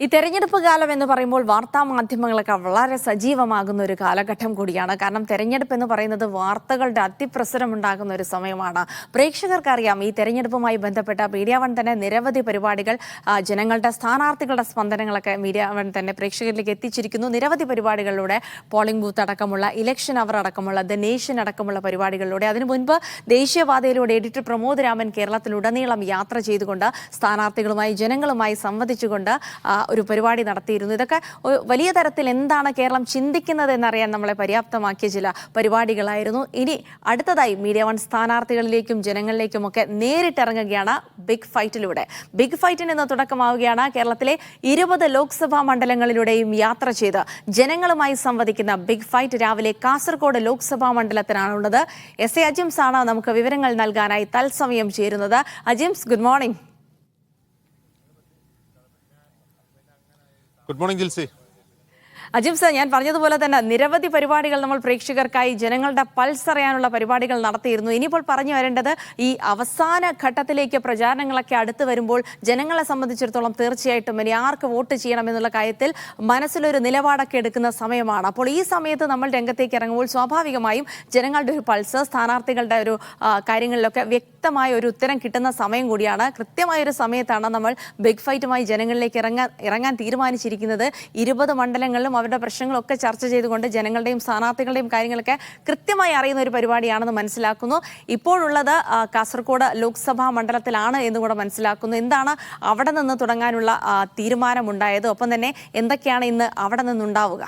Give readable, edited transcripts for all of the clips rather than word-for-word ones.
ഈ തെരഞ്ഞെടുപ്പ് കാലം എന്ന് പറയുമ്പോൾ വാർത്താ മാധ്യമങ്ങളൊക്കെ വളരെ സജീവമാകുന്ന ഒരു കാലഘട്ടം കൂടിയാണ്. കാരണം തെരഞ്ഞെടുപ്പ് എന്ന് പറയുന്നത് വാർത്തകളുടെ അതിപ്രസരം ഉണ്ടാകുന്ന ഒരു സമയമാണ്. പ്രേക്ഷകർക്കറിയാം, ഈ തെരഞ്ഞെടുപ്പുമായി ബന്ധപ്പെട്ട മീഡിയ വൺ തന്നെ നിരവധി പരിപാടികൾ ജനങ്ങളുടെ സ്ഥാനാർത്ഥികളുടെ സ്പന്ദനങ്ങളൊക്കെ മീഡിയ വൺ തന്നെ പ്രേക്ഷകരിലേക്ക് എത്തിച്ചിരിക്കുന്നു. നിരവധി പരിപാടികളിലൂടെ പോളിംഗ് ബൂത്ത് അടക്കമുള്ള, ഇലക്ഷൻ അവർ അടക്കമുള്ള, ദ നേഷൻ അടക്കമുള്ള പരിപാടികളിലൂടെ, അതിനു മുൻപ് ദേശീയപാതയിലൂടെ എഡിറ്റർ പ്രമോദ് രാമൻ കേരളത്തിലുടനീളം യാത്ര ചെയ്തുകൊണ്ട് സ്ഥാനാർത്ഥികളുമായി ജനങ്ങളുമായി സംവദിച്ചുകൊണ്ട് ഒരു പരിപാടി നടത്തിയിരുന്നു. ഇതൊക്കെ വലിയ തരത്തിൽ എന്താണ് കേരളം ചിന്തിക്കുന്നത് എന്നറിയാൻ നമ്മളെ പര്യാപ്തമാക്കിയ ചില പരിപാടികളായിരുന്നു. ഇനി അടുത്തതായി മീഡിയ വൺ സ്ഥാനാർത്ഥികളിലേക്കും ജനങ്ങളിലേക്കും ഒക്കെ നേരിട്ടിറങ്ങുകയാണ് ബിഗ് ഫൈറ്റിലൂടെ. ബിഗ് ഫൈറ്റിന് ഇന്ന് തുടക്കമാവുകയാണ്. കേരളത്തിലെ 20 ലോക്സഭാ മണ്ഡലങ്ങളിലൂടെയും യാത്ര ചെയ്ത് ജനങ്ങളുമായി സംവദിക്കുന്ന ബിഗ് ഫൈറ്റ് രാവിലെ കാസർഗോഡ് ലോക്സഭാ മണ്ഡലത്തിനാണുള്ളത്. എസ് എ അജിംസ് ആണ് നമുക്ക് വിവരങ്ങൾ നൽകാനായി തത്സമയം ചേരുന്നത്. Ajims, good morning. Good morning Jilsy. Ajims, ഞാൻ പറഞ്ഞതുപോലെ തന്നെ നിരവധി പരിപാടികൾ നമ്മൾ പ്രേക്ഷകർക്കായി ജനങ്ങളുടെ പൾസ് അറിയാനുള്ള പരിപാടികൾ നടത്തിയിരുന്നു. ഇനിയിപ്പോൾ പറഞ്ഞു വരേണ്ടത് ഈ അവസാന ഘട്ടത്തിലേക്ക് പ്രചാരണങ്ങളൊക്കെ അടുത്ത് വരുമ്പോൾ ജനങ്ങളെ സംബന്ധിച്ചിടത്തോളം തീർച്ചയായിട്ടും ഇനി ആർക്ക് വോട്ട് ചെയ്യണമെന്നുള്ള കാര്യത്തിൽ മനസ്സിലൊരു നിലപാടൊക്കെ എടുക്കുന്ന സമയമാണ്. അപ്പോൾ ഈ സമയത്ത് നമ്മൾ രംഗത്തേക്ക് ഇറങ്ങുമ്പോൾ സ്വാഭാവികമായും ജനങ്ങളുടെ ഒരു പൾസ്, സ്ഥാനാർത്ഥികളുടെ ഒരു കാര്യങ്ങളിലൊക്കെ വ്യക്തമായ ഒരു ഉത്തരം കിട്ടുന്ന സമയം കൂടിയാണ്. കൃത്യമായൊരു സമയത്താണ് നമ്മൾ ബിഗ് ഫൈറ്റുമായി ജനങ്ങളിലേക്ക് ഇറങ്ങാൻ തീരുമാനിച്ചിരിക്കുന്നത്. 20 മണ്ഡലങ്ങളിലും അവരുടെ പ്രശ്നങ്ങളൊക്കെ ചർച്ച ചെയ്തുകൊണ്ട് ജനങ്ങളുടെയും സ്ഥാനാർത്ഥികളുടെയും കാര്യങ്ങളൊക്കെ കൃത്യമായി അറിയുന്ന ഒരു പരിപാടിയാണെന്ന് മനസ്സിലാക്കുന്നു. ഇപ്പോഴുള്ളത് കാസർഗോഡ് ലോക്സഭാ മണ്ഡലത്തിലാണ് എന്നുകൂടെ മനസ്സിലാക്കുന്നു. എന്താണ് അവിടെ നിന്ന് തുടങ്ങാനുള്ള തീരുമാനമുണ്ടായത്? ഒപ്പം തന്നെ എന്തൊക്കെയാണ് ഇന്ന് അവിടെ നിന്നുണ്ടാവുക?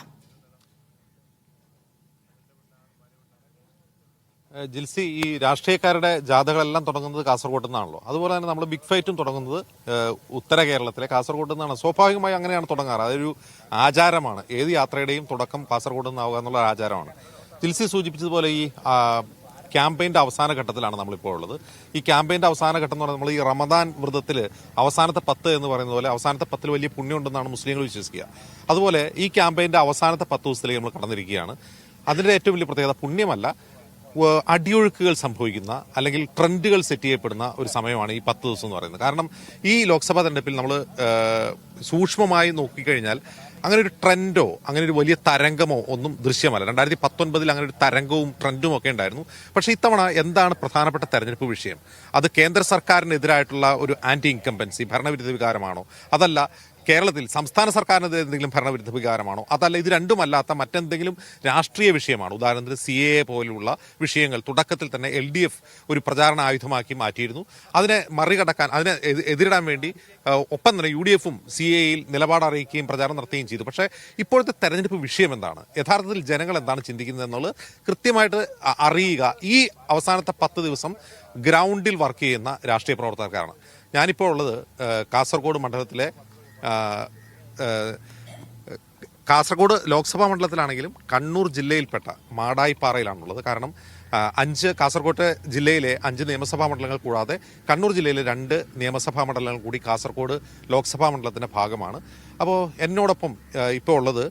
ജിൽസി, ഈ രാഷ്ട്രീയക്കാരുടെ ജാഥകളെല്ലാം തുടങ്ങുന്നത് കാസർഗോഡ് നിന്നാണല്ലോ. അതുപോലെ തന്നെ നമ്മൾ ബിഗ് ഫൈറ്റും തുടങ്ങുന്നത് ഉത്തര കേരളത്തിലെ കാസർഗോഡ് നിന്നാണ്. സ്വാഭാവികമായി അങ്ങനെയാണ് തുടങ്ങാറ്. അതൊരു ആചാരമാണ്. ഏത് യാത്രയുടെയും തുടക്കം കാസർഗോഡ് നിന്നാവുക എന്നുള്ള ആചാരമാണ്. ജിൽസി സൂചിപ്പിച്ചതുപോലെ ഈ ക്യാമ്പയിൻ്റെ അവസാന ഘട്ടത്തിലാണ് നമ്മളിപ്പോൾ ഉള്ളത്. ഈ ക്യാമ്പയിൻ്റെ അവസാന ഘട്ടം എന്ന് പറഞ്ഞാൽ നമ്മൾ ഈ റമദാൻ വ്രതത്തിൽ അവസാനത്തെ 10 എന്ന് പറയുന്ന പോലെ അവസാനത്തെ 10 വലിയ പുണ്യമുണ്ടെന്നാണ് മുസ്ലിങ്ങൾ വിശ്വസിക്കുക. അതുപോലെ ഈ ക്യാമ്പയിൻ്റെ അവസാനത്തെ 10 ദിവസത്തിലേക്ക് നമ്മൾ കടന്നിരിക്കുകയാണ്. അതിൻ്റെ ഏറ്റവും വലിയ പ്രത്യേകത പുണ്യമല്ല, അടിയൊഴുക്കുകൾ സംഭവിക്കുന്ന അല്ലെങ്കിൽ ട്രെൻഡുകൾ സെറ്റ് ചെയ്യപ്പെടുന്ന ഒരു സമയമാണ് ഈ 10 ദിവസം എന്ന് പറയുന്നത്. കാരണം ഈ ലോക്സഭാ തെരഞ്ഞെടുപ്പിൽ നമ്മൾ സൂക്ഷ്മമായി നോക്കിക്കഴിഞ്ഞാൽ അങ്ങനെ ഒരു ട്രെൻഡോ അങ്ങനെ ഒരു വലിയ തരംഗമോ ഒന്നും ദൃശ്യമല്ല. 2019 അങ്ങനെ ഒരു തരംഗവും ട്രെൻഡും ഒക്കെ ഉണ്ടായിരുന്നു. പക്ഷേ ഇത്തവണ എന്താണ് പ്രധാനപ്പെട്ട തെരഞ്ഞെടുപ്പ് വിഷയം? അത് കേന്ദ്ര സർക്കാരിനെതിരായിട്ടുള്ള ഒരു ആന്റി ഇൻകംബൻസി, ഭരണവിരുദ്ധ വികാരമാണോ? അതല്ല കേരളത്തിൽ സംസ്ഥാന സർക്കാരിനെതിരെ എന്തെങ്കിലും ഭരണവിരുദ്ധ വികാരമാണോ? അതല്ല ഇത് രണ്ടുമല്ലാത്ത മറ്റെന്തെങ്കിലും രാഷ്ട്രീയ വിഷയമാണോ? ഉദാഹരണത്തിന് CAA പോലുള്ള വിഷയങ്ങൾ തുടക്കത്തിൽ തന്നെ LDF ഒരു പ്രചാരണ ആയുധമാക്കി മാറ്റിയിരുന്നു. അതിനെ മറികടക്കാൻ, അതിനെ എതിരിടാൻ വേണ്ടി ഒപ്പം തന്നെ UDFും CAAയിൽ നിലപാട് അറിയിക്കുകയും പ്രചാരണം നടത്തുകയും ചെയ്തു. പക്ഷേ ഇപ്പോഴത്തെ തെരഞ്ഞെടുപ്പ് വിഷയം എന്താണ്? യഥാർത്ഥത്തിൽ ജനങ്ങൾ എന്താണ് ചിന്തിക്കുന്നത് എന്നുള്ളത് കൃത്യമായിട്ട് അറിയുക ഈ അവസാനത്തെ 10 ദിവസം ഗ്രൗണ്ടിൽ വർക്ക് ചെയ്യുന്ന രാഷ്ട്രീയ പ്രവർത്തകർക്കാണ്. ഞാനിപ്പോൾ ഉള്ളത് കാസർഗോഡ് മണ്ഡലത്തിലെ കാസർഗോഡ് ലോക്സഭാ മണ്ഡലത്തിലാണെങ്കിലും കണ്ണൂർ ജില്ലയിൽപ്പെട്ട മാടായിപ്പാറയിലാണുള്ളത്. കാരണം കാസർഗോഡ് ജില്ലയിലെ 5 നിയമസഭാ മണ്ഡലങ്ങൾ കൂടാതെ കണ്ണൂർ ജില്ലയിലെ 2 നിയമസഭാ മണ്ഡലങ്ങൾ കൂടി കാസർഗോഡ് ലോക്സഭാ മണ്ഡലത്തിൻ്റെ ഭാഗമാണ്. അപ്പോൾ എന്നോടൊപ്പം ഇപ്പോൾ ഉള്ളത്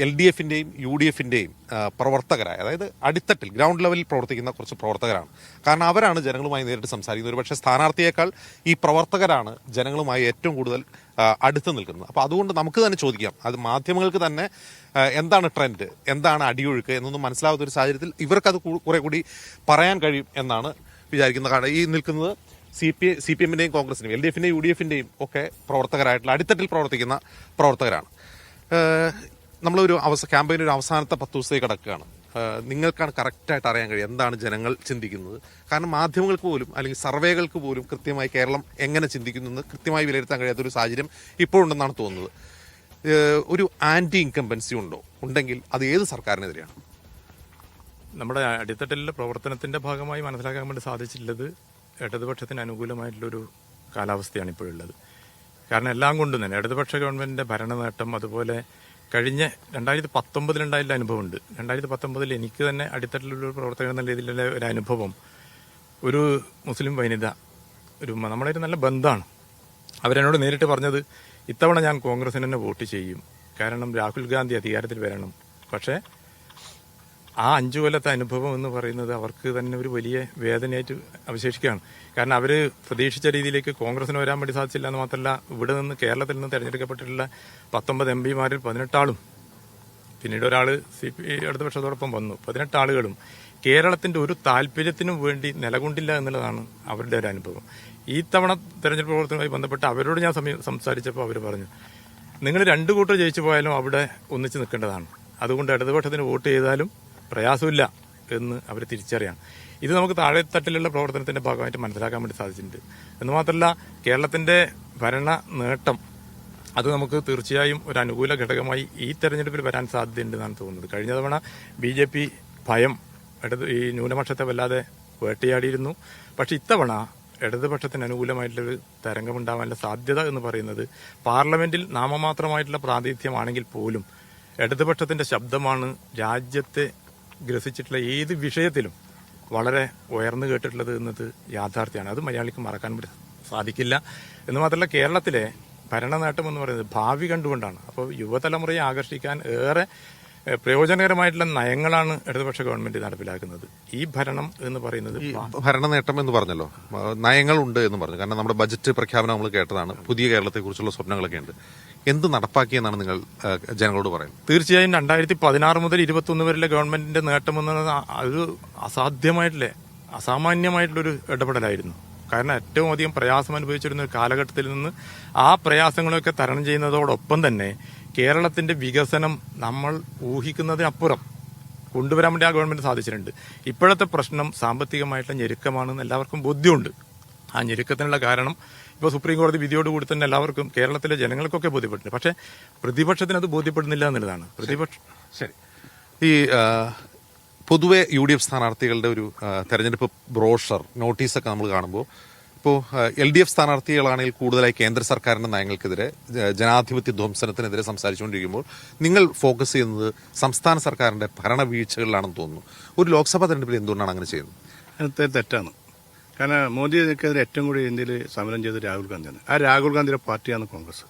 LDFിൻ്റെയും UDFിൻ്റെയും പ്രവർത്തകരായ, അതായത് അടിത്തട്ടിൽ ഗ്രൗണ്ട് ലെവലിൽ പ്രവർത്തിക്കുന്ന കുറച്ച് പ്രവർത്തകരാണ്. കാരണം അവരാണ് ജനങ്ങളുമായി നേരിട്ട് സംസാരിക്കുന്നത്. ഒരുപക്ഷെ സ്ഥാനാർത്ഥിയേക്കാൾ ഈ പ്രവർത്തകരാണ് ജനങ്ങളുമായി ഏറ്റവും കൂടുതൽ അടുത്ത് നിൽക്കുന്നത്. അപ്പോൾ അതുകൊണ്ട് നമുക്ക് തന്നെ ചോദിക്കാം, അത് മാധ്യമങ്ങൾക്ക് തന്നെ എന്താണ് ട്രെൻഡ്, എന്താണ് അടിയൊഴുക്ക് എന്നൊന്നും മനസ്സിലാവാത്ത ഒരു സാഹചര്യത്തിൽ ഇവർക്കത് കുറെ കൂടി പറയാൻ കഴിയും എന്നാണ് വിചാരിക്കുന്നത്. കാരണം ഈ നിൽക്കുന്നത് CPMൻ്റെയും കോൺഗ്രസിൻ്റെയും LDFിൻ്റെയും UDFിൻ്റെയും ഒക്കെ പ്രവർത്തകരായിട്ടുള്ള അടിത്തട്ടിൽ പ്രവർത്തിക്കുന്ന പ്രവർത്തകരാണ്. നമ്മളൊരു ക്യാമ്പയിൻ ഒരു അവസാനത്തെ 10 ദിവസത്തേക്ക് കിടക്കുകയാണ്. നിങ്ങൾക്കാണ് കറക്റ്റായിട്ട് അറിയാൻ കഴിയും എന്താണ് ജനങ്ങൾ ചിന്തിക്കുന്നത്. കാരണം മാധ്യമങ്ങൾക്ക് പോലും അല്ലെങ്കിൽ സർവേകൾക്ക് പോലും കൃത്യമായി കേരളം എങ്ങനെ ചിന്തിക്കുന്നു എന്ന് കൃത്യമായി വിലയിരുത്താൻ കഴിയാത്തൊരു സാഹചര്യം ഇപ്പോഴുണ്ടെന്നാണ് തോന്നുന്നത്. ഒരു ആന്റി ഇൻകംബൻസി ഉണ്ടെങ്കിൽ അത് ഏത് സർക്കാരിനെതിരെയാണ്? നമ്മുടെ അടിത്തട്ടിലെ പ്രവർത്തനത്തിന്റെ ഭാഗമായി മനസ്സിലാക്കാൻ വേണ്ടി സാധിച്ചിട്ടുള്ളത് ഇടതുപക്ഷത്തിന് അനുകൂലമായിട്ടുള്ളൊരു കാലാവസ്ഥയാണ് ഇപ്പോഴുള്ളത്. കാരണം എല്ലാം കൊണ്ടും തന്നെ ഇടതുപക്ഷ ഗവൺമെന്റിന്റെ ഭരണ നേട്ടം, അതുപോലെ കഴിഞ്ഞ 2019 അനുഭവമുണ്ട്. 2019 എനിക്ക് തന്നെ അടിത്തട്ടിലുള്ള പ്രവർത്തകൻ എന്ന രീതിയിലുള്ള ഒരു അനുഭവം, ഒരു മുസ്ലിം വനിത, നമ്മുടെ ഒരു നല്ല ബന്ധമാണ്. അവരെന്നോട് നേരിട്ട് പറഞ്ഞത്, ഇത്തവണ ഞാൻ കോൺഗ്രസിന് തന്നെ വോട്ട് ചെയ്യും, കാരണം രാഹുൽ ഗാന്ധി അധികാരത്തിൽ വരണം, പക്ഷേ ആ 5 കൊല്ലത്തെ അനുഭവം എന്ന് പറയുന്നത് അവർക്ക് തന്നെ ഒരു വലിയ വേദനയായിട്ട് അവശേഷിക്കുകയാണ്. കാരണം അവർ പ്രതീക്ഷിച്ച രീതിയിലേക്ക് കോൺഗ്രസിന് വരാൻ വേണ്ടി സാധിച്ചില്ല എന്ന് മാത്രമല്ല, ഇവിടെ നിന്ന് കേരളത്തിൽ നിന്ന് തെരഞ്ഞെടുക്കപ്പെട്ടിട്ടുള്ള 19 എംപിമാരിൽ 18 ആളും, പിന്നീട് ഒരാൾ ഇടതുപക്ഷത്തോടൊപ്പം വന്നു, 18 ആളുകളും കേരളത്തിന്റെ ഒരു താല്പര്യത്തിനും വേണ്ടി നിലകൊണ്ടില്ല എന്നുള്ളതാണ് അവരുടെ ഒരു അനുഭവം. ഈ തവണ തെരഞ്ഞെടുപ്പ് പ്രവർത്തനവുമായി ബന്ധപ്പെട്ട് അവരോട് ഞാൻ സംസാരിച്ചപ്പോൾ അവർ പറഞ്ഞു, നിങ്ങൾ 2 കൂട്ടർ ജയിച്ചു പോയാലും അവിടെ ഒന്നിച്ച് നിൽക്കേണ്ടതാണ്, അതുകൊണ്ട് ഇടതുപക്ഷത്തിന് വോട്ട് ചെയ്താലും പ്രയാസമില്ല എന്ന് അവർ തിരിച്ചറിയാം. ഇത് നമുക്ക് താഴെത്തട്ടിലുള്ള പ്രവർത്തനത്തിന്റെ ഭാഗമായിട്ട് മനസ്സിലാക്കാൻ വേണ്ടി സാധിച്ചിട്ടുണ്ട്. എന്ന് മാത്രമല്ല, കേരളത്തിന്റെ ഭരണ നേട്ടം അത് നമുക്ക് തീർച്ചയായും ഒരു അനുകൂല ഘടകമായി ഈ തെരഞ്ഞെടുപ്പിൽ വരാൻ സാധ്യതയുണ്ടെന്നാണ് തോന്നുന്നത്. കഴിഞ്ഞ തവണ BJP ഭയം ഈ ന്യൂനപക്ഷത്തെ വല്ലാതെ വേട്ടയാടിയിരുന്നു. പക്ഷെ ഇത്തവണ ഇടതുപക്ഷത്തിന് അനുകൂലമായിട്ടുള്ളൊരു തരംഗമുണ്ടാവാനുള്ള സാധ്യത എന്ന് പറയുന്നത് പാർലമെന്റിൽ നാമമാത്രമായിട്ടുള്ള പ്രാതിനിധ്യമാണെങ്കിൽ പോലും ഇടതുപക്ഷത്തിന്റെ ശബ്ദമാണ് രാജ്യത്തെ ഗ്രസിച്ചിട്ടുള്ള ഏത് വിഷയത്തിലും വളരെ ഉയർന്നു കേട്ടിട്ടുള്ളത് എന്നത് യാഥാർത്ഥ്യമാണ്. അത് മലയാളിക്ക് മറക്കാൻ സാധിക്കില്ല. എന്ന് മാത്രമല്ല, കേരളത്തിലെ ഭരണ നേട്ടം എന്ന് പറയുന്നത് ഭാവി കണ്ടുകൊണ്ടാണ്. അപ്പോൾ യുവതലമുറയെ ആകർഷിക്കാൻ ഏറെ പ്രയോജനകരമായിട്ടുള്ള നയങ്ങളാണ് ഇടതുപക്ഷ ഗവൺമെന്റ് നടപ്പിലാക്കുന്നത്. ഈ ഭരണം എന്ന് പറയുന്നത് ഭരണ നേട്ടം എന്ന് പറഞ്ഞല്ലോ, നയങ്ങളുണ്ട് എന്ന് പറഞ്ഞു. കാരണം നമ്മുടെ ബജറ്റ് പ്രഖ്യാപനം നമ്മൾ കേട്ടതാണ്, പുതിയ കേരളത്തെക്കുറിച്ചുള്ള സ്വപ്നങ്ങളൊക്കെ ഉണ്ട്. എന്ത് നടപ്പാക്കിയെന്നാണ് നിങ്ങൾ ജനങ്ങളോട് പറയുന്നത്? തീർച്ചയായും 2016 മുതൽ 21 വരെയുള്ള ഗവൺമെന്റിന്റെ നേട്ടം എന്നത് അത് അസാമാന്യമായിട്ടുള്ളൊരു ഇടപെടലായിരുന്നു. കാരണം ഏറ്റവും അധികം പ്രയാസം അനുഭവിച്ചിരുന്ന ഒരു കാലഘട്ടത്തിൽ നിന്ന് ആ പ്രയാസങ്ങളൊക്കെ തരണം ചെയ്യുന്നതോടൊപ്പം തന്നെ കേരളത്തിന്റെ വികസനം നമ്മൾ ഊഹിക്കുന്നതിനപ്പുറം കൊണ്ടുവരാൻ വേണ്ടി ആ ഗവൺമെന്റ് സാധിച്ചിട്ടുണ്ട്. ഇപ്പോഴത്തെ പ്രശ്നം സാമ്പത്തികമായിട്ടുള്ള ഞെരുക്കമാണെന്ന് എല്ലാവർക്കും ബോധ്യമുണ്ട്. ആ ഞെരുക്കത്തിനുള്ള കാരണം ഇപ്പോൾ സുപ്രീം കോടതി വിധിയോടുകൂടി തന്നെ എല്ലാവർക്കും, കേരളത്തിലെ ജനങ്ങൾക്കൊക്കെ ബോധ്യപ്പെട്ടിട്ടുണ്ട്. പക്ഷേ പ്രതിപക്ഷത്തിന് അത് ബോധ്യപ്പെടുന്നില്ല എന്നുള്ളതാണ്. ശരി, ഈ പൊതുവെ UDF സ്ഥാനാർത്ഥികളുടെ ഒരു തെരഞ്ഞെടുപ്പ് ബ്രോഷർ നോട്ടീസൊക്കെ നമ്മൾ കാണുമ്പോൾ ഇപ്പോൾ LDF സ്ഥാനാർത്ഥികളാണെങ്കിൽ കൂടുതലായി കേന്ദ്ര സർക്കാരിന്റെ നയങ്ങൾക്കെതിരെ, ജനാധിപത്യ ധ്വംസനത്തിനെതിരെ സംസാരിച്ചുകൊണ്ടിരിക്കുമ്പോൾ നിങ്ങൾ ഫോക്കസ് ചെയ്യുന്നത് സംസ്ഥാന സർക്കാരിന്റെ ഭരണവീഴ്ചകളിലാണെന്ന് തോന്നുന്നു. ഒരു ലോക്സഭാ തെരഞ്ഞെടുപ്പിൽ എന്തുകൊണ്ടാണ് അങ്ങനെ ചെയ്യുന്നത്? അത് തെറ്റാണ്. കാരണം മോദിക്കെതിരെ ഏറ്റവും കൂടി ഇന്ത്യയിൽ സമരം ചെയ്തത് രാഹുൽ ഗാന്ധിയാണ്. ആ രാഹുൽ ഗാന്ധിയുടെ പാർട്ടിയാണ് കോൺഗ്രസ്.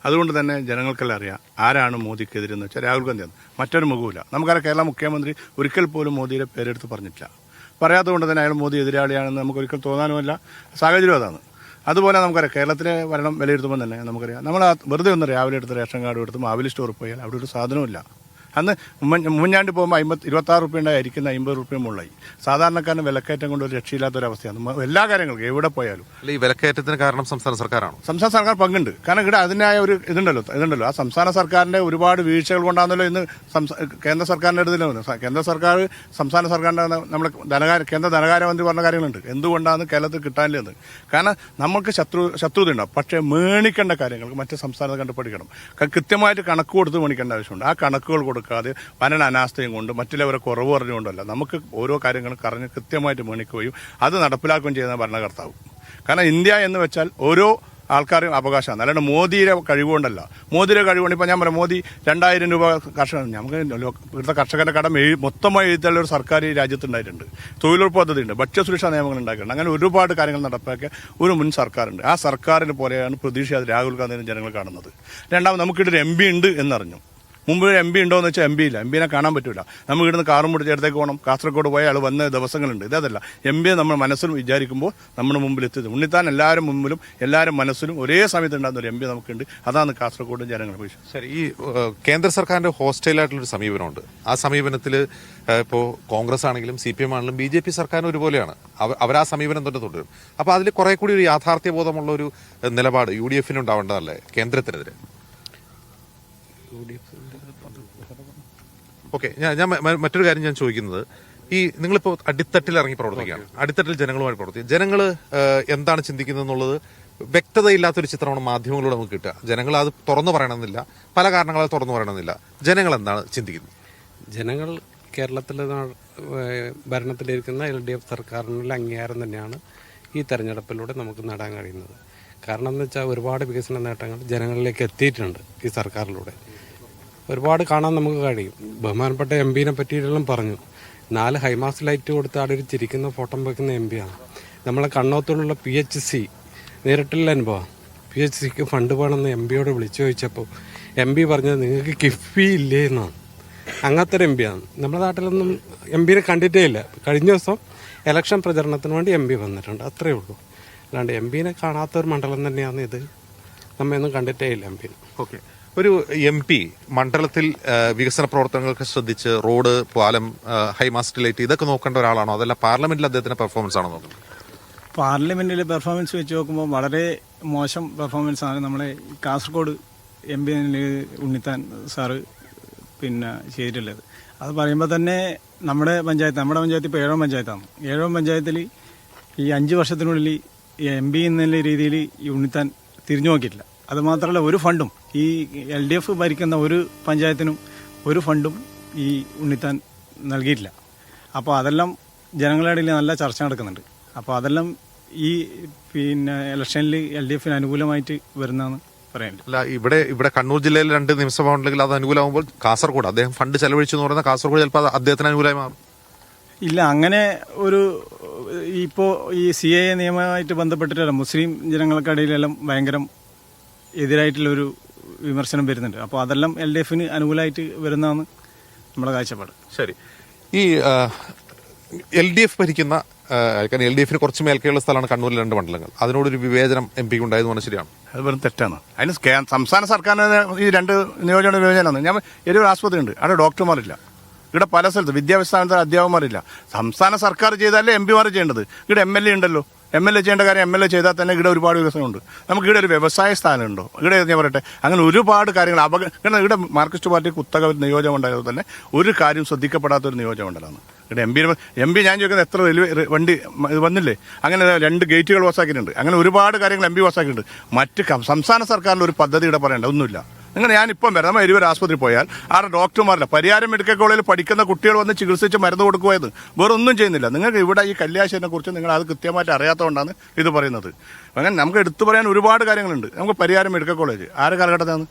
അതുകൊണ്ട് തന്നെ ജനങ്ങൾക്കെല്ലാം അറിയാം ആരാണ് മോദിക്കെതിരെ എന്ന് വെച്ചാൽ രാഹുൽ ഗാന്ധിയാണ്, മറ്റൊരു മുഖമില്ല. നമുക്കറിയാം, കേരള മുഖ്യമന്ത്രി ഒരിക്കൽ പോലും മോദിയുടെ പേരെടുത്ത് പറഞ്ഞിട്ടില്ല. പറയാത്തതുകൊണ്ട് തന്നെ അയാൾ മോദി എതിരാളിയാണെന്ന് നമുക്ക് ഒരിക്കൽ തോന്നാനുമല്ല, സാഹചര്യം അതാണ്. അതുപോലെ നമുക്കറിയാം, കേരളത്തിലെ ഭരണം വിലയിരുത്തുമ്പോൾ തന്നെ നമുക്കറിയാം, നമ്മൾ വെറുതെ ഒന്ന് രാവിലെ എടുത്ത് റേഷൻ കാർഡ് എടുത്ത് മാവേലി സ്റ്റോറിൽ പോയാൽ അവിടെ ഒരു സാധനമില്ല. അന്ന് ഉമ്മൻചാണ്ടി പോകുമ്പോൾ 26 റുപ്യ ഉണ്ടായിരിക്കുന്ന 50 റുപ്യ മുകളിലായി. സാധാരണക്കാരന് വിലക്കയറ്റം കൊണ്ട് ഒരു രക്ഷയില്ലാത്തൊരവസ്ഥയാണ് എല്ലാ കാര്യങ്ങൾക്കും, എവിടെ പോയാലും. ഈ വിലക്കയറ്റത്തിന് കാരണം സംസ്ഥാന സർക്കാരാണോ? സംസ്ഥാന സർക്കാർ പങ്കുണ്ട്. കാരണം ഇവിടെ അതിനായ ഒരു ഇതുണ്ടല്ലോ. ആ സംസ്ഥാന സർക്കാരിന്റെ ഒരുപാട് വീഴ്ചകൾ കൊണ്ടാണല്ലോ ഇന്ന് കേന്ദ്ര സർക്കാരിന്റെ അടുത്ത് കേന്ദ്ര സർക്കാർ സംസ്ഥാന സർക്കാരിന്റെ നമ്മുടെ കേന്ദ്ര ധനകാര്യമന്ത്രി പറഞ്ഞ കാര്യങ്ങളുണ്ട്, എന്തുകൊണ്ടാണ് കേരളത്തിൽ കിട്ടാനില്ലെന്ന്. കാരണം നമുക്ക് ശത്രുത ഉണ്ടാവും. പക്ഷേ മേണിക്കേണ്ട കാര്യങ്ങൾക്ക് മറ്റ് സംസ്ഥാനത്ത് കണ്ട് പഠിക്കണം. കൃത്യമായിട്ട് കണക്ക് കൊടുത്ത് മേണിക്കേണ്ട ആവശ്യമുണ്ട്. ആ കണക്കുകൾ കൊടുക്കാതെ ഭരണ അനാസ്ഥയും കൊണ്ട് മറ്റുള്ളവരെ കുറവ് പറഞ്ഞുകൊണ്ടല്ല, നമുക്ക് ഓരോ കാര്യങ്ങളും പറഞ്ഞ് കൃത്യമായിട്ട് മേണിക്കുകയും അത് നടപ്പിലാക്കുകയും ചെയ്യുന്ന ഭരണകർത്താവ്. കാരണം ഇന്ത്യ എന്ന് വെച്ചാൽ ഓരോ ആൾക്കാരും അവകാശമാണ്, അല്ലാണ്ട് മോദിയുടെ കഴിവുകൊണ്ടല്ല. മോദിയുടെ കഴിവുകൊണ്ട് ഇപ്പം ഞാൻ പറയാം, മോദി 2000 രൂപ കർഷകൻ, നമുക്ക് ഇവിടുത്തെ കർഷകരുടെ കടം മൊത്തമായി എഴുത്തുള്ള ഒരു സർക്കാർ ഈ രാജ്യത്തുണ്ടായിട്ടുണ്ട്. തൊഴിലുറപ്പ് പദ്ധതിയുണ്ട്, ഭക്ഷ്യസുരക്ഷാ നിയമങ്ങൾ ഉണ്ടാക്കിയിട്ടുണ്ട്. അങ്ങനെ ഒരുപാട് കാര്യങ്ങൾ നടപ്പാക്കിയ ഒരു മുൻ സർക്കാരുണ്ട്. ആ സർക്കാരിന് പോലെയാണ് പ്രതീക്ഷ രാഹുൽ ഗാന്ധിനെ ജനങ്ങൾ കാണുന്നത്. രണ്ടാമത് നമുക്കിവിടെ MP ഉണ്ട് എന്നറിഞ്ഞു. മുമ്പ് MP ഉണ്ടോ എന്ന് വെച്ചാൽ MP ഇല്ല, MPനെ കാണാൻ പറ്റില്ല. നമുക്ക് ഇവിടുന്ന് കാറും പിടിച്ച് ഇടത്തേക്ക് പോകണം, കാസർഗോഡ് പോയ ആൾ വന്ന ദിവസങ്ങളുണ്ട്. ഇതല്ല, MP നമ്മൾ മനസ്സിൽ വിചാരിക്കുമ്പോൾ നമ്മുടെ മുമ്പിൽ എത്തിയത്. ഉണ്ണിത്താൻ എല്ലാവരും മുമ്പിലും എല്ലാവരും മനസ്സിലും ഒരേ സമയത്ത് ഉണ്ടാകുന്ന ഒരു MP നമുക്കുണ്ട്. അതാണ് കാസർഗോഡ് ജനങ്ങൾ. ശരി, ഈ കേന്ദ്ര സർക്കാരിന്റെ ഹോസ്റ്റൈലായിട്ടുള്ളൊരു സമീപനമുണ്ട്. ആ സമീപനത്തിൽ ഇപ്പോൾ കോൺഗ്രസ് ആണെങ്കിലും CPM ആണെങ്കിലും BJP സർക്കാരിന് ഒരുപോലെയാണ്. അവർ ആ സമീപനം തന്നെ തുടരും. അപ്പോൾ അതിൽ കുറെ കൂടി ഒരു യാഥാർത്ഥ്യബോധമുള്ള ഒരു നിലപാട് UDFന് ഉണ്ടാവേണ്ടതല്ലേ കേന്ദ്രത്തിനെതിരെ? ഓക്കെ, ഞാൻ മറ്റൊരു കാര്യം ഞാൻ ചോദിക്കുന്നത്, ഈ നിങ്ങളിപ്പോൾ അടിത്തട്ടിൽ ഇറങ്ങി പ്രവർത്തിക്കുകയാണ്, അടിത്തട്ടിൽ ജനങ്ങളുമായി പ്രവർത്തിക്കുക. ജനങ്ങൾ എന്താണ് ചിന്തിക്കുന്നത് എന്നുള്ളത് വ്യക്തതയില്ലാത്തൊരു ചിത്രമാണ് മാധ്യമങ്ങളോട് നമുക്ക് കിട്ടുക. ജനങ്ങൾ അത് തുറന്നു പറയണമെന്നില്ല, പല കാരണങ്ങളാൽ തുറന്നു പറയണമെന്നില്ല. ജനങ്ങൾ എന്താണ് ചിന്തിക്കുന്നത്? ജനങ്ങൾ കേരളത്തിലെ ഭരണത്തിലിരിക്കുന്ന LDF സർക്കാരിനുള്ള അംഗീകാരം തന്നെയാണ് ഈ തെരഞ്ഞെടുപ്പിലൂടെ നമുക്ക് നേടാൻ കഴിയുന്നത്. കാരണം എന്ന് വെച്ചാൽ ഒരുപാട് വികസന നേട്ടങ്ങൾ ജനങ്ങളിലേക്ക് എത്തിയിട്ടുണ്ട് ഈ സർക്കാരിലൂടെ. ഒരുപാട് കാണാൻ നമുക്ക് കഴിയും. ബഹുമാനപ്പെട്ട MPനെ പറ്റിയിട്ടെല്ലാം പറഞ്ഞു. 4 ഹൈമാസ് ലൈറ്റ് കൊടുത്ത് അവിടെ ഒരു ചിരിക്കുന്ന ഫോട്ടോ വയ്ക്കുന്ന MPയാണ്. നമ്മളെ കണ്ണോത്തുള്ള PHC നേരിട്ടുള്ള അനുഭവം. PHCക്ക് ഫണ്ട് വേണമെന്ന് MPയോട് വിളിച്ചു ചോദിച്ചപ്പോൾ MP പറഞ്ഞത് നിങ്ങൾക്ക് കിഫ്ബി ഇല്ലേ എന്നാണ്. അങ്ങനത്തെ ഒരു എം പിയാണ്. നമ്മുടെ നാട്ടിലൊന്നും എം പിനെ കണ്ടിട്ടേ ഇല്ല. കഴിഞ്ഞ ദിവസം ഇലക്ഷൻ പ്രചരണത്തിന് വേണ്ടി എം പി വന്നിട്ടുണ്ട്, അത്രേ ഉള്ളൂ. അല്ലാണ്ട് എം പിനെ കാണാത്ത ഒരു മണ്ഡലം തന്നെയാണ് ഇത്. നമ്മയൊന്നും കണ്ടിട്ടേ ഇല്ല എം പിനെ. ഓക്കെ, ഒരു എം പി മണ്ഡലത്തിൽ വികസന പ്രവർത്തനങ്ങൾക്ക് ശ്രദ്ധിച്ച് റോഡ്, പാലം, ഹൈമാസ്റ്റ് ലൈറ്റ് ഇതൊക്കെ നോക്കേണ്ട ഒരാളാണോ, അതല്ല പാർലമെന്റിൽ അദ്ദേഹത്തിന്റെ പെർഫോമൻസ് ആണോ നോക്കുന്നത്? പാർലമെന്റിലെ പെർഫോമൻസ് വെച്ച് നോക്കുമ്പോൾ വളരെ മോശം പെർഫോമൻസ് ആണ് നമ്മളെ Kasaragod M P Unnithan sir ചെയ്തിട്ടുള്ളത്. അത് പറയുമ്പോൾ തന്നെ നമ്മുടെ പഞ്ചായത്ത് ഇപ്പോൾ 7ാം പഞ്ചായത്താണ്. 7ാം പഞ്ചായത്തിൽ ഈ 5 വർഷത്തിനുള്ളിൽ ഈ എം പി എന്നുള്ള രീതിയിൽ ഈ ഉണ്ണിത്താൻ തിരിഞ്ഞു നോക്കിയിട്ടില്ല. അതുമാത്രമല്ല, ഒരു ഫണ്ടും ഈ LDF ഭരിക്കുന്ന ഒരു പഞ്ചായത്തിനും ഒരു ഫണ്ടും ഈ ഉണ്ണിത്താൻ നൽകിയിട്ടില്ല. അപ്പോൾ അതെല്ലാം ജനങ്ങളുടെ ഇടയിൽ നല്ല ചർച്ച നടക്കുന്നുണ്ട്. അപ്പോൾ അതെല്ലാം ഈ ഇലക്ഷനിൽ LDFന് അനുകൂലമായിട്ട് വരുന്നതെന്ന് പറയാനുണ്ട്. അല്ല, ഇവിടെ കണ്ണൂർ ജില്ലയിൽ 2 നിയമസഭ ഉണ്ടെങ്കിൽ അത് അനുകൂലമാകുമ്പോൾ കാസർഗോഡ് അദ്ദേഹം ഫണ്ട് ചെലവഴിച്ചു എന്ന് പറയുന്ന കാസർഗോഡ് ചിലപ്പോൾ അത് അദ്ദേഹത്തിന് അനുകൂലമായി മാറും. ഇല്ല, അങ്ങനെ ഒരു ഇപ്പോൾ ഈ CAA നിയമമായിട്ട് ബന്ധപ്പെട്ടിട്ടല്ല മുസ്ലിം ജനങ്ങൾക്കിടയിലെല്ലാം ഭയങ്കര എതിരായിട്ടുള്ളൊരു വിമർശനം വരുന്നുണ്ട്. അപ്പോൾ അതെല്ലാം LDFന് അനുകൂലമായിട്ട് വരുന്നതാണ് നമ്മുടെ കാഴ്ചപ്പാട്. ശരി, ഈ LDF ഭരിക്കുന്ന LDFന് കുറച്ച് മേൽക്കെയുള്ള സ്ഥലമാണ് കണ്ണൂരിലെ 2 മണ്ഡലങ്ങൾ. അതിനോടൊരു വിവേചനം എം പിക്ക് ഉണ്ടായെന്ന് പറഞ്ഞാൽ ശരിയാണ്? അത് വെറും തെറ്റാണ്. അതിന് സംസ്ഥാന സർക്കാരിന് ഈ 2 നിയോജന വിവേചനമാണ്. ഞാൻ ഒരു ആശുപത്രി ഉണ്ട്, അവിടെ ഡോക്ടർമാരില്ല. ഇവിടെ പല സ്ഥലത്ത് വിദ്യാഭ്യാസ അധ്യാപകന്മാരില്ല. സംസ്ഥാന സർക്കാർ ചെയ്താലേ എം പിമാർ ചെയ്യേണ്ടത്. ഇവിടെ MLA ഉണ്ടല്ലോ, MLA ചെയ്യേണ്ട കാര്യം MLA ചെയ്താൽ തന്നെ ഇവിടെ ഒരുപാട് വികസനമുണ്ട്. നമുക്ക് ഇവിടെ ഒരു വ്യവസായ സ്ഥാനമുണ്ടോ? ഇവിടെ ഞാൻ പറയട്ടെ, അങ്ങനെ ഒരുപാട് കാര്യങ്ങൾ കാരണം ഇവിടെ മാർക്സിസ്റ്റ് പാർട്ടി കുത്തക നിയോജനം ഉണ്ടായത് തന്നെ ഒരു കാര്യം ശ്രദ്ധിക്കപ്പെടാത്തൊരു നിയോജനം ഉണ്ടല്ലോ. ഇവിടെ എം പി ഞാൻ ചോദിക്കുന്നത് എത്ര റെയിൽവേ വണ്ടി ഇത് വന്നില്ലേ, അങ്ങനെ 2 ഗേറ്റുകൾ പാസ്സാക്കിയിട്ടുണ്ട്. അങ്ങനെ ഒരുപാട് കാര്യങ്ങൾ എം പി പാസ്സാക്കിയിട്ടുണ്ട്. മറ്റ് സംസ്ഥാന സർക്കാരിൻ്റെ ഒരു പദ്ധതി ഇവിടെ പറയേണ്ട ഒന്നുമില്ല. ഞാനിപ്പം വരാം, നമ്മൾ 20 ആശുപത്രി പോയാൽ ആറ് ഡോക്ടർമാരില്ല. പരിയാരം മെഡിക്കൽ കോളേജിൽ പഠിക്കുന്ന കുട്ടികൾ വന്ന് ചികിത്സിച്ച് മരുന്ന് കൊടുക്കുമായിരുന്നു, വേറെ ഒന്നും ചെയ്യുന്നില്ല. നിങ്ങൾക്ക് ഇവിടെ ഈ കല്യാശ്ശേരിനെ കുറിച്ച് നിങ്ങൾ അത് കൃത്യമായിട്ട് അറിയാത്തതുകൊണ്ടാണ് ഇത് പറയുന്നത്. അങ്ങനെ നമുക്ക് എടുത്തു പറയാൻ ഒരുപാട് കാര്യങ്ങളുണ്ട്. നമുക്ക് പരിയാരം മെഡിക്കൽ കോളേജ് ആര് കാലഘട്ടത്താണ്?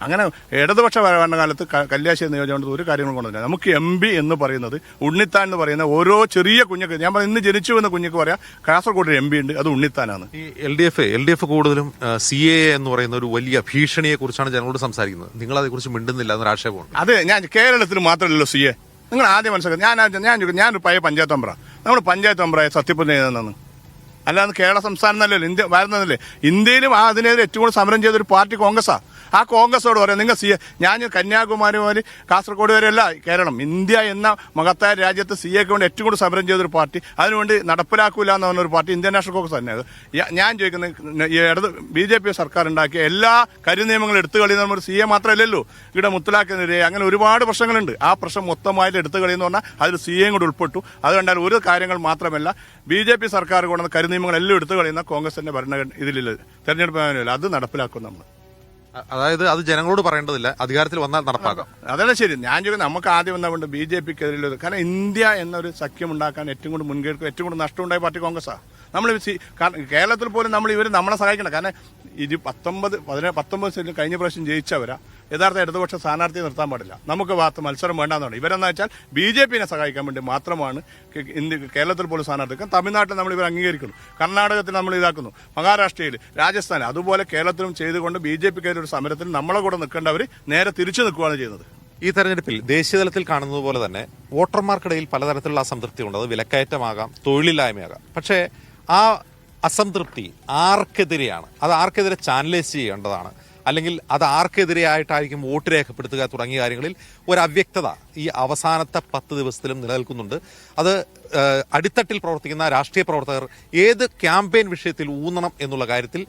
അങ്ങനെ ഇടതുപക്ഷ ഭരണകാലത്ത് കല്യാശ്ശേരി നിയോജനം ഒരു കാര്യങ്ങളും കൊണ്ടുവരില്ല. നമുക്ക് എം പി എന്ന് പറയുന്നത് ഉണ്ണിത്താൻ എന്ന് പറയുന്ന ഓരോ ചെറിയ കുഞ്ഞുക്ക്, ഞാൻ ഇന്ന് ജനിച്ചു എന്ന കുഞ്ഞുക്ക് പറയാം കാസർഗോഡ് എം പി ഉണ്ട്, അത് ഉണ്ണിത്താനാണ്. ഈ LDF കൂടുതലും CAA എന്ന് പറയുന്ന ഒരു വലിയ ഭീഷണിയെ കുറിച്ചാണ് ജനങ്ങളോട് സംസാരിക്കുന്നത്. നിങ്ങൾ അതേക്കുറിച്ച് മിണ്ടുന്നില്ല എന്നൊരു ആക്ഷേപമുണ്ട്. അത് ഞാൻ കേരളത്തിൽ മാത്രമല്ലല്ലോ CA. നിങ്ങൾ ആദ്യം മനസ്സിലാക്കുക, ഞാനൊരു പഴയ പഞ്ചായത്ത് മെമ്പറാണ്. നമ്മൾ പഞ്ചായത്ത് മെമ്പറായ സത്യപ്രതിജ്ഞ ചെയ്തതെന്നാണ്, അല്ലാതെ കേരള സംസ്ഥാനം എന്നല്ലല്ലോ, ഇന്ത്യ വരുന്നതല്ലേ. ഇന്ത്യയിലും അതിനെതിരെ ഏറ്റവും കൂടുതൽ സമരം ചെയ്തൊരു പാർട്ടി കോൺഗ്രസ്സാണ്. ആ കോൺഗ്രസോട് പറയാം, നിങ്ങൾ ഞാൻ കന്യാകുമാരി മുതൽ കാസർഗോഡ് വരെയല്ല കേരളം, ഇന്ത്യ എന്ന മഹത്തായ രാജ്യത്ത് CAക്ക് വേണ്ടി ഏറ്റവും കൂടുതൽ സമരം ചെയ്തൊരു പാർട്ടി, അതിനുവേണ്ടി നടപ്പിലാക്കൂല എന്ന് പറഞ്ഞൊരു പാർട്ടി ഇന്ത്യൻ നാഷണൽ കോൺഗ്രസ് തന്നെ. ഞാൻ ചോദിക്കുന്നത്, BJP സർക്കാർ ഉണ്ടാക്കിയ എല്ലാ കരിനിയമങ്ങളും എടുത്തു കളിയുന്ന ഒരു CA മാത്രമല്ലല്ലോ. ഇവിടെ മുത്തലാഖിനെതിരെ അങ്ങനെ ഒരുപാട് പ്രശ്നങ്ങളുണ്ട്. ആ പ്രശ്നം മൊത്തമായിട്ട് എടുത്തു കളിയെന്ന് പറഞ്ഞാൽ അതിൽ CAയും കൂടെ ഉൾപ്പെട്ടു. അത് കണ്ടാൽ ഒരു കാര്യങ്ങൾ മാത്രമല്ല, BJP സർക്കാർ കൊണ്ടുവന്ന കരിനിയമങ്ങളെല്ലാം എടുത്തു കളിയുന്ന കോൺഗ്രസിന്റെ ഭരണ ഇതിലില്ല, തെരഞ്ഞെടുപ്പ് അത് നടപ്പിലാക്കും നമ്മൾ. അതായത് അത് ജനങ്ങളോട് പറയേണ്ടതില്ല, അധികാരത്തിൽ വന്നാൽ നടപ്പാക്കാം. അതല്ല ശരി. ഞാൻ ചോദിക്കുന്നത്, നമുക്ക് ആദ്യം എന്താ BJPക്കെതിരെ, കാരണം ഇന്ത്യ എന്നൊരു സഖ്യം ഉണ്ടാക്കാൻ ഏറ്റവും കൂടുതൽ മുൻകൈ ഏറ്റവും കൂടുതൽ നഷ്ടമുണ്ടായ പാർട്ടി കോൺഗ്രസ്സാണ്. നമ്മൾ കേരളത്തിൽ പോലും നമ്മളെ സഹായിക്കണം. കാരണം 19 സീറ്റിൽ കഴിഞ്ഞ പ്രാവശ്യം ജയിച്ചവരാ യഥാർത്ഥ ഇടതുപക്ഷ സ്ഥാനാർത്ഥിയെ നിർത്താൻ പാടില്ല. നമുക്ക് മത്സരം വേണ്ടാന്നാണ്. ഇവരെന്ന് വെച്ചാൽ BJPനെ സഹായിക്കാൻ വേണ്ടി മാത്രമാണ് കേരളത്തിൽ പോലും സ്ഥാനാർത്ഥി. തമിഴ്നാട്ടിൽ നമ്മൾ ഇവർ അംഗീകരിക്കുന്നു, കർണാടകത്തിൽ നമ്മൾ ഇതാക്കുന്നു, മഹാരാഷ്ട്രയിൽ, രാജസ്ഥാൻ, അതുപോലെ കേരളത്തിലും ചെയ്തുകൊണ്ട് BJPക്കെതിരെ ഒരു സമരത്തിൽ നമ്മളെ കൂടെ നിൽക്കേണ്ടവർ നേരെ തിരിച്ചു നിൽക്കുകയാണ് ചെയ്യുന്നത്. ഈ തെരഞ്ഞെടുപ്പിൽ ദേശീയതലത്തിൽ കാണുന്നത് പോലെ തന്നെ വോട്ടർമാർക്കിടയിൽ പലതരത്തിലുള്ള അസംതൃപ്തി ഉണ്ട്. അത് വിലക്കയറ്റമാകാം, തൊഴിലില്ലായ്മയാകാം. പക്ഷേ ആ അസംതൃപ്തി ആർക്കെതിരെയാണ്, അത് ആർക്കെതിരെ ചാനലൈസ് ചെയ്യേണ്ടതാണ്, അല്ലെങ്കിൽ അത് ആർക്കെതിരെയായിട്ടായിരിക്കും വോട്ട് രേഖപ്പെടുത്തുക തുടങ്ങിയ കാര്യങ്ങളിൽ ഒരു അവ്യക്തത ഈ അവസാനത്തെ 10 ദിവസത്തിലും നിലനിൽക്കുന്നുണ്ട്. അത് അടിത്തട്ടിൽ പ്രവർത്തിക്കുന്ന രാഷ്ട്രീയ പ്രവർത്തകർ ഏത് ക്യാമ്പയിൻ വിഷയത്തിൽ ഊന്നണം എന്നുള്ള കാര്യത്തിൽ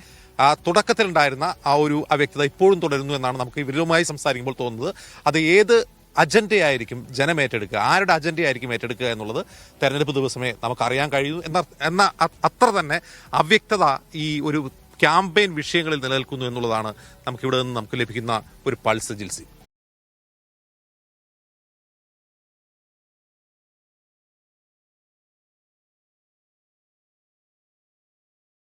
തുടക്കത്തിലുണ്ടായിരുന്ന ആ ഒരു അവ്യക്തത ഇപ്പോഴും തുടരുന്നു എന്നാണ് നമുക്ക് ഇവരുമായി സംസാരിക്കുമ്പോൾ തോന്നുന്നത്. അത് ഏത് അജണ്ടയായിരിക്കും ജനം ഏറ്റെടുക്കുക, ആരുടെ അജണ്ടയായിരിക്കും ഏറ്റെടുക്കുക എന്നുള്ളത് തെരഞ്ഞെടുപ്പ് ദിവസമേ നമുക്കറിയാൻ കഴിയൂ. എന്നാൽ അത്ര തന്നെ അവ്യക്തത ഈ ഒരു ക്യാമ്പയിൻ വിഷയങ്ങളിൽ നിലനിൽക്കുന്നു എന്നുള്ളതാണ് നമുക്കിവിടെ നിന്ന് നമുക്ക് ലഭിക്കുന്ന ഒരു പൾസ്. ജിൽസി.